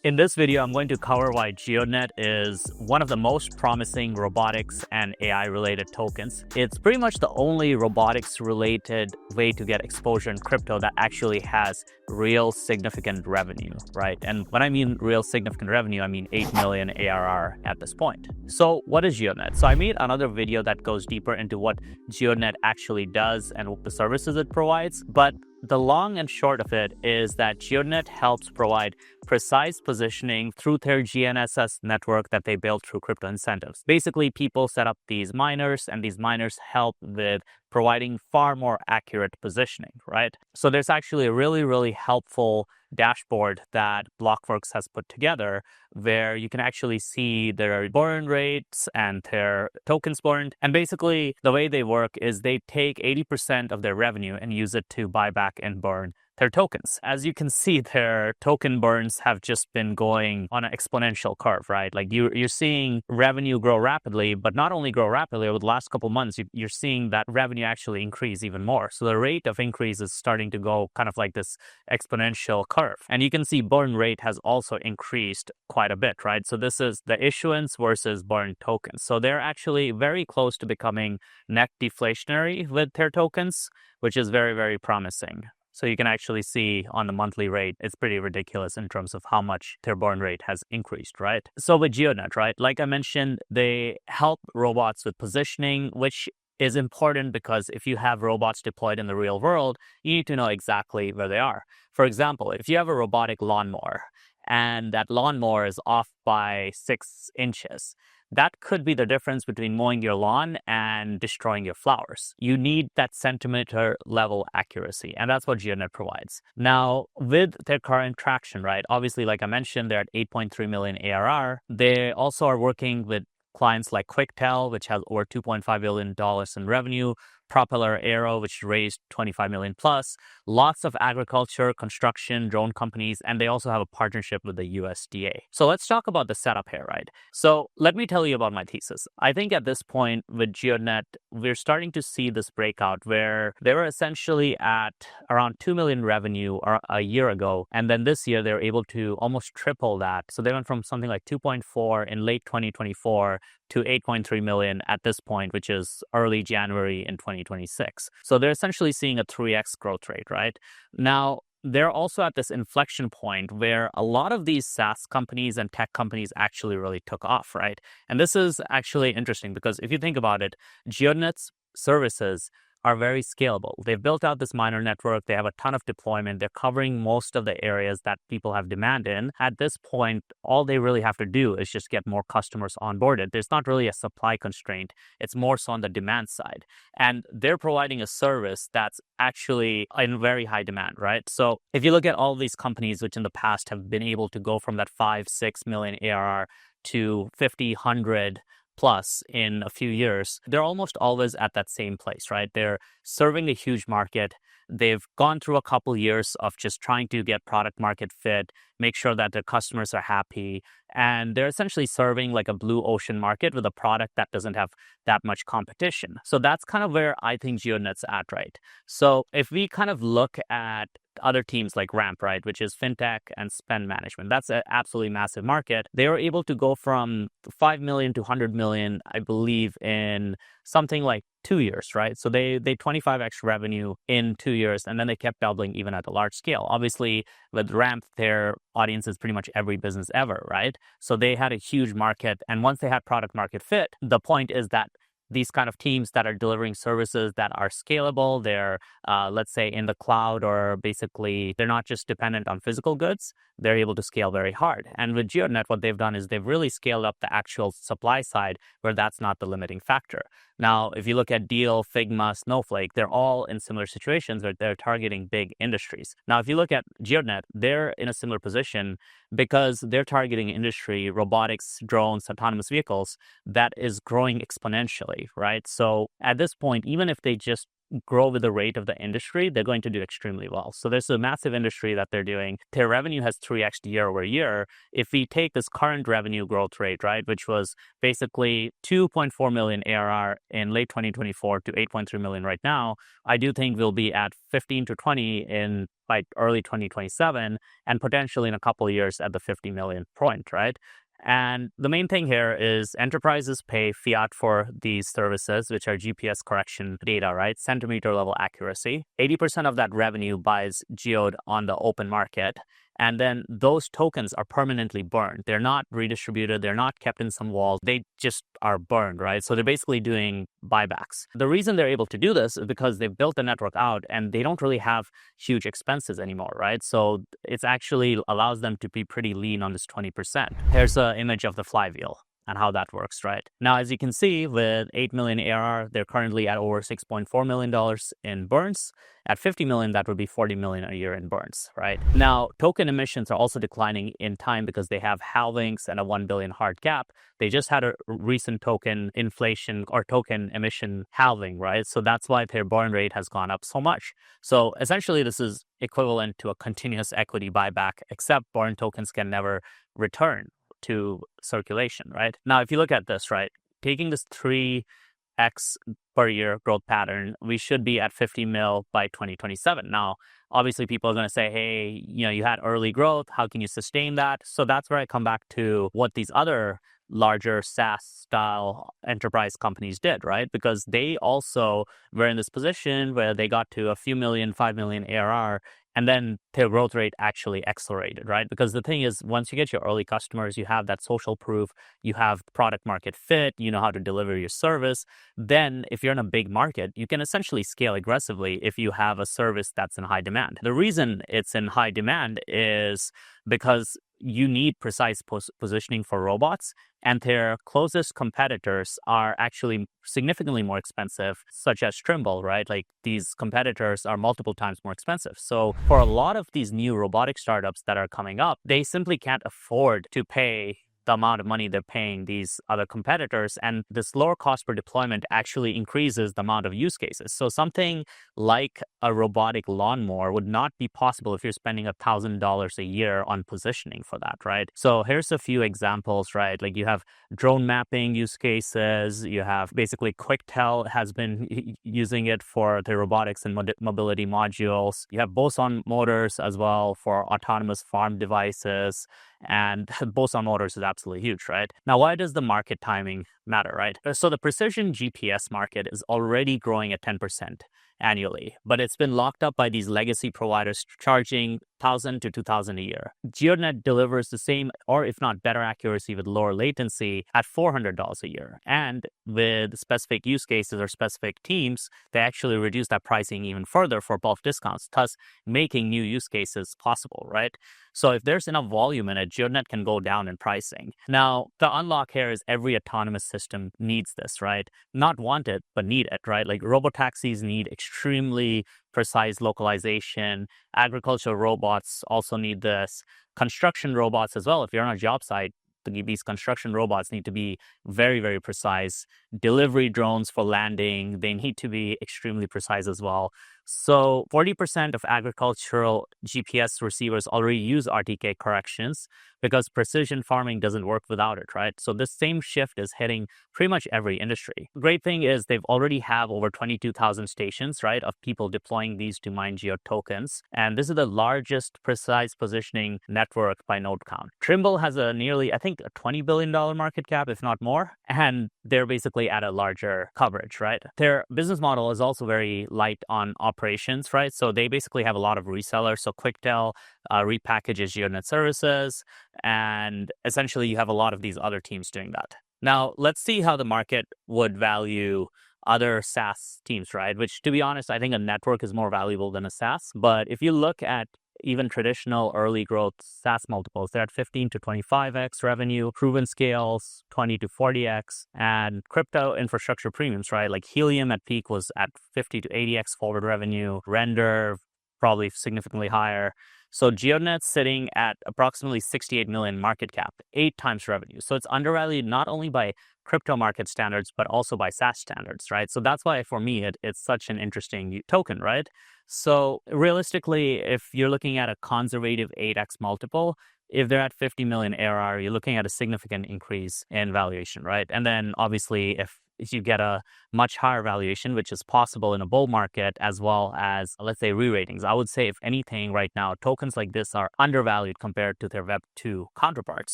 In this video, I'm going to cover why GEODNET is one of the most promising robotics and AI-related tokens. It's pretty much the only robotics-related way to get exposure in crypto that actually has real significant revenue, right? And when I mean real significant revenue, I mean 8 million ARR at this point. So what is GEODNET? So I made another video that goes deeper into what GEODNET actually does and what the services it provides, but the long and short of it is that GEODNET helps provide precise positioning through their GNSS network that they built through crypto incentives. Basically, people set up these miners, and these miners help with providing far more accurate positioning, right? So there's actually a really helpful dashboard that Blockworks has put together where you can actually see their burn rates and their tokens burned. And basically, the way they work is they take 80% of their revenue and use it to buy back and burn their tokens. As you can see, their token burns have just been going on an exponential curve, right? Like you're seeing revenue grow rapidly, but not only grow rapidly over the last couple months, you're seeing that revenue actually increase even more. So the rate of increase is starting to go kind of like this exponential curve. And you can see burn rate has also increased quite a bit, right? So this is the issuance versus burn tokens. So they're actually very close to becoming net deflationary with their tokens, which is very promising. So you can actually see on the monthly rate, it's pretty ridiculous in terms of how much their burn rate has increased, right? So with GEODNET, right, like I mentioned, they help robots with positioning, which is important because if you have robots deployed in the real world, you need to know exactly where they are. For example, if you have a robotic lawnmower and that lawnmower is off by 6 inches, that could be the difference between mowing your lawn and destroying your flowers. You need that centimeter level accuracy, and that's what GEODNET provides. Now, with their current traction, right, obviously, like I mentioned, they're at 8.3 million ARR. They also are working with clients like QuickTel, which has over $2.5 billion in revenue, Propeller Aero, which raised 25 million plus, lots of agriculture, construction, drone companies, and they also have a partnership with the USDA. So let's talk about the setup here, right? So let me tell you about my thesis. I think at this point with GEODNET, we're starting to see this breakout where they were essentially at around 2 million revenue a year ago. And then this year, they're able to almost triple that. So they went from something like 2.4 in late 2024 to 8.3 million at this point, which is early January in 2026. So they're essentially seeing a 3x growth rate, right? Now, they're also at this inflection point where a lot of these SaaS companies and tech companies actually really took off, right? And this is actually interesting because if you think about it, GEODNET's services are very scalable. They've built out this miner network. They have a ton of deployment. They're covering most of the areas that people have demand in. At this point, all they really have to do is just get more customers onboarded. There's not really a supply constraint. It's more so on the demand side. And they're providing a service that's actually in very high demand, right? So if you look at all these companies, which in the past have been able to go from that 5-6 million ARR to 50, 100 plus in a few years, they're almost always at that same place, right? They're serving a huge market. They've gone through a couple years of just trying to get product market fit, make sure that their customers are happy, and they're essentially serving like a blue ocean market with a product that doesn't have that much competition. So that's kind of where I think GEODNET's at, right? So if we kind of look at other teams like Ramp, right, which is fintech and spend management, that's an absolutely massive market. They were able to go from 5 million to 100 million, I believe, in something like 2 years, right? So they 25x revenue in 2 years, and then they kept doubling even at a large scale. Obviously, with Ramp, their audience is pretty much every business ever, right? So they had a huge market, and once they had product market fit, the point is that these kind of teams that are delivering services that are scalable, they're, let's say, in the cloud, or basically they're not just dependent on physical goods, they're able to scale very hard. And with GEODNET, what they've done is they've really scaled up the actual supply side where that's not the limiting factor. Now, if you look at Deal, Figma, Snowflake, they're all in similar situations where they're targeting big industries. Now, if you look at GEODNET, they're in a similar position because they're targeting industry, robotics, drones, autonomous vehicles, that is growing exponentially, right? So at this point, even if they just grow with the rate of the industry, they're going to do extremely well. So there's a massive industry that they're doing. Their revenue has 3x year over year. If we take this current revenue growth rate, right, which was basically 2.4 million ARR in late 2024 to 8.3 million right now, I do think we'll be at 15 to 20 in by early 2027, and potentially in a couple of years at the 50 million point, right? And the main thing here is enterprises pay fiat for these services, which are GPS correction data, right? Centimeter level accuracy. 80% of that revenue buys GEOD on the open market. And then those tokens are permanently burned. They're not redistributed. They're not kept in some walls. They just are burned, right? So they're basically doing buybacks. The reason they're able to do this is because they've built the network out and they don't really have huge expenses anymore, right? So it's actually allows them to be pretty lean on this 20%. Here's an image of the flywheel and how that works, right? Now, as you can see, with 8 million ARR, they're currently at over $6.4 million in burns. At 50 million, that would be 40 million a year in burns, right? Now, token emissions are also declining in time because they have halvings and a 1 billion hard cap. They just had a recent token inflation or token emission halving, right? So that's why their burn rate has gone up so much. So essentially, this is equivalent to a continuous equity buyback, except burn tokens can never return to circulation, right? Now, if you look at this, right, taking this 3x per year growth pattern, we should be at 50 mil by 2027. Now, obviously, people are going to say, hey, you had early growth. How can you sustain that? So that's where I come back to what these other larger SaaS style enterprise companies did, right? Because they also were in this position where they got to a few million, 5 million ARR, and then their growth rate actually accelerated, right? Because the thing is, once you get your early customers, you have that social proof, you have product market fit, you know how to deliver your service. Then if you're in a big market, you can essentially scale aggressively if you have a service that's in high demand. The reason it's in high demand is because you need precise positioning for robots, and their closest competitors are actually significantly more expensive, such as Trimble, right? Like these competitors are multiple times more expensive. So for a lot of these new robotic startups that are coming up, they simply can't afford to pay the amount of money they're paying these other competitors, and this lower cost per deployment actually increases the amount of use cases. So something like a robotic lawnmower would not be possible if you're spending $1,000 a year on positioning for that, right? So here's a few examples, right? Like you have drone mapping use cases, you have basically QuickTel has been using it for the robotics and mobility modules. You have boson motors as well for autonomous farm devices. And boson motors is absolutely huge, right? Now, why does the market timing matter, right? So the precision GPS market is already growing at 10% annually, but it's been locked up by these legacy providers charging $1,000 to $2,000 a year. GEODNET delivers the same, or if not better accuracy with lower latency at $400 a year. And with specific use cases or specific teams, they actually reduce that pricing even further for bulk discounts, thus making new use cases possible, right? So if there's enough volume in it, GEODNET can go down in pricing. Now, the unlock here is every autonomous system needs this, right? Not want it, but need it, right? Like robotaxis need extremely precise localization. Agricultural robots also need this. Construction robots as well. If you're on a job site, these construction robots need to be very, very precise. Delivery drones for landing, they need to be extremely precise as well. So 40% of agricultural GPS receivers already use RTK corrections because precision farming doesn't work without it, right? So this same shift is hitting pretty much every industry. Great thing is they've already have over 22,000 stations, right, of people deploying these to mine GEOD tokens. And this is the largest precise positioning network by node count. Trimble has a nearly, I think, a $20 billion market cap, if not more. And they're basically at a larger coverage, right? Their business model is also very light on operations, right? So they basically have a lot of resellers. So QuickTel repackages GeoDNet services, and essentially you have a lot of these other teams doing that. Now, let's see how the market would value other SaaS teams, right? Which, to be honest, I think a network is more valuable than a SaaS. But if you look at even traditional early growth SaaS multiples, they're at 15 to 25x revenue, proven scales 20 to 40x, and crypto infrastructure premiums, right? Like Helium at peak was at 50 to 80x forward revenue, Render probably significantly higher. So GeoDNet's sitting at approximately 68 million market cap, 8 times revenue. So it's undervalued not only by crypto market standards, but also by SaaS standards, right? So that's why for me, it's such an interesting token, right? So realistically, if you're looking at a conservative 8x multiple, if they're at 50 million ARR, you're looking at a significant increase in valuation, right? And then obviously, if you get a much higher valuation, which is possible in a bull market, as well as, let's say, re-ratings, I would say, if anything, right now, tokens like this are undervalued compared to their Web2 counterparts.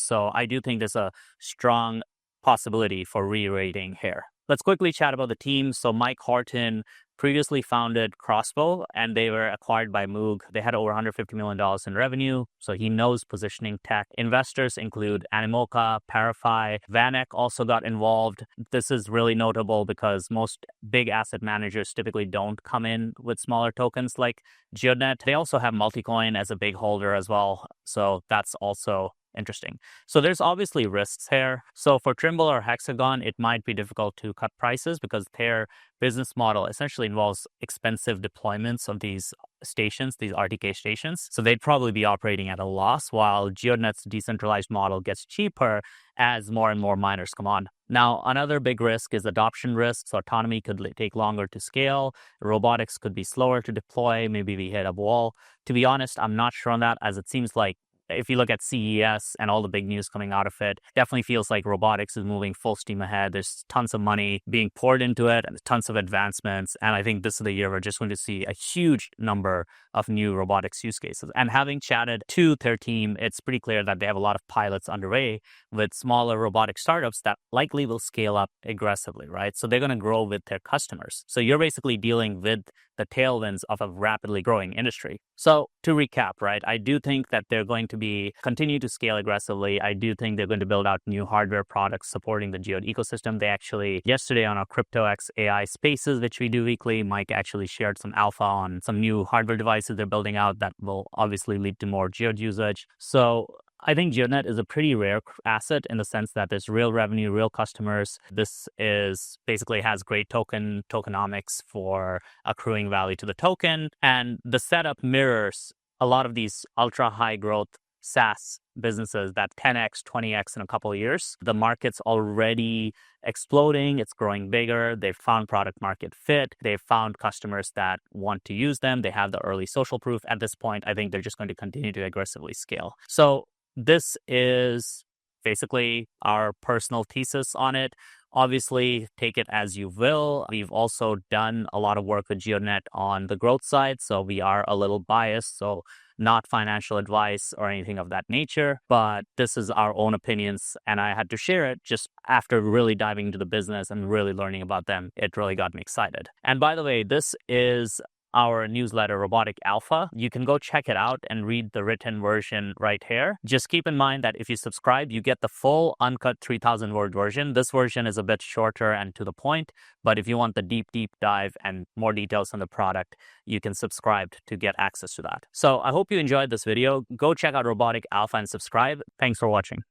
So I do think there's a strong possibility for re-rating here. Let's quickly chat about the team. So Mike Horton previously founded Crossbow, and they were acquired by Moog. They had over $150 million in revenue, so he knows positioning tech. Investors include Animoca, Parify, Vanek also got involved. This is really notable because most big asset managers typically don't come in with smaller tokens like GeoDNet. They also have Multicoin as a big holder as well, so that's also interesting. So there's obviously risks here. So for Trimble or Hexagon, it might be difficult to cut prices because their business model essentially involves expensive deployments of these stations, these RTK stations. So they'd probably be operating at a loss, while GeoDNet's decentralized model gets cheaper as more and more miners come on. Now, another big risk is adoption risks. Autonomy could take longer to scale. Robotics could be slower to deploy. Maybe we hit a wall. To be honest, I'm not sure on that, as it seems like if you look at CES and all the big news coming out of it, definitely feels like robotics is moving full steam ahead. There's tons of money being poured into it and tons of advancements. And I think this is the year we're just going to see a huge number of new robotics use cases. And having chatted to their team, it's pretty clear that they have a lot of pilots underway with smaller robotic startups that likely will scale up aggressively, right? So they're going to grow with their customers. So you're basically dealing with the tailwinds of a rapidly growing industry. So to recap, right, I do think that they're going to continue to scale aggressively. I do think they're going to build out new hardware products supporting the GEOD ecosystem. They actually, yesterday on our CryptoX AI Spaces, which we do weekly, Mike actually shared some alpha on some new hardware devices they're building out that will obviously lead to more GEOD usage. So I think GeoDNet is a pretty rare asset in the sense that there's real revenue, real customers. This is basically has great tokenomics for accruing value to the token. And the setup mirrors a lot of these ultra high growth SaaS businesses that 10x, 20x in a couple of years. The market's already exploding. It's growing bigger. They've found product market fit. They've found customers that want to use them. They have the early social proof. At this point, I think they're just going to continue to aggressively scale. So this is basically our personal thesis on it. Obviously, take it as you will. We've also done a lot of work with GeoDNet on the growth side, so we are a little biased. So not financial advice or anything of that nature, but this is our own opinions, and I had to share it just after really diving into the business and really learning about them. It really got me excited. And by the way, this is our newsletter, Robotic Alpha. You can go check it out and read the written version right here. Just keep in mind that if you subscribe, you get the full uncut 3,000 word version. This version is a bit shorter and to the point, but if you want the deep dive and more details on the product, you can subscribe to get access to that. So I hope you enjoyed this video. Go check out Robotic Alpha and subscribe. Thanks for watching.